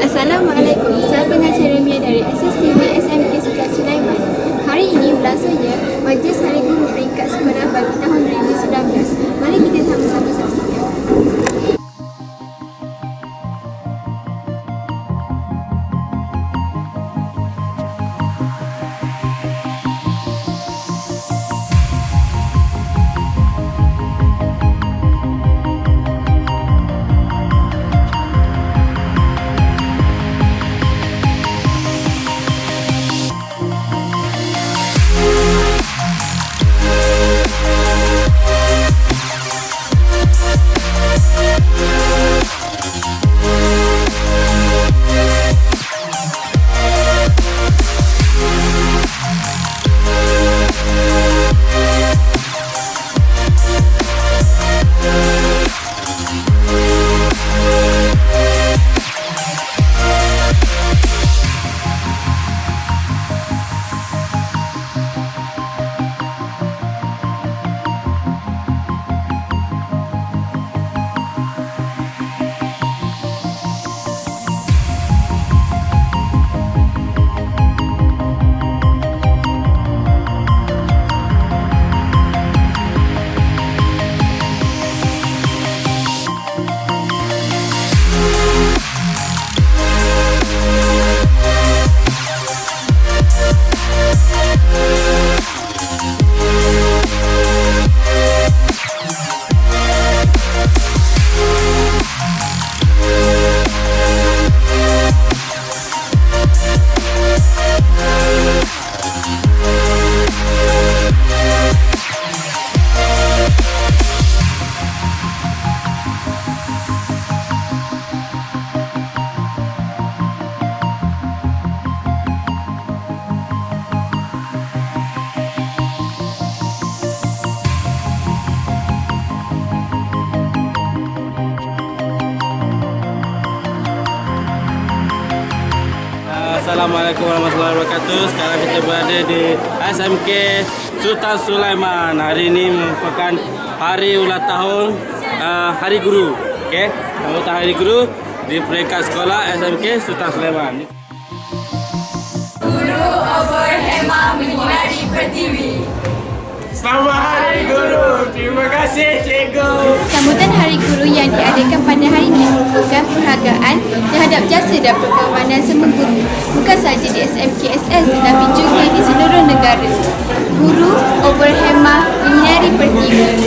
Assalamualaikum, saya pengacara Mia dari SSTB SMK Sultan Sulaiman. Hari ini berlangsungnya Majlis Hari Guru Peringkat Sekolah bagi tahun 2019. Mari kita sama-sama saksikan. Assalamualaikum warahmatullahi wabarakatuh. Sekarang kita berada di SMK Sultan Sulaiman. Hari ini merupakan hari ulang tahun Hari Guru. Okey, sambutan Hari Guru di peringkat sekolah SMK Sultan Sulaiman. Guru berhemah menyinari pertiwi. Selamat Hari Guru. Terima kasih Cikgu. Sambutan Hari Guru yang diadakan pada hari ini merupakan penghargaan terhadap jasa dan perkawanan semua guru, bukan sahaja di SMKSS tetapi juga di seluruh negara. Guru berhemah menyinari pertiwi.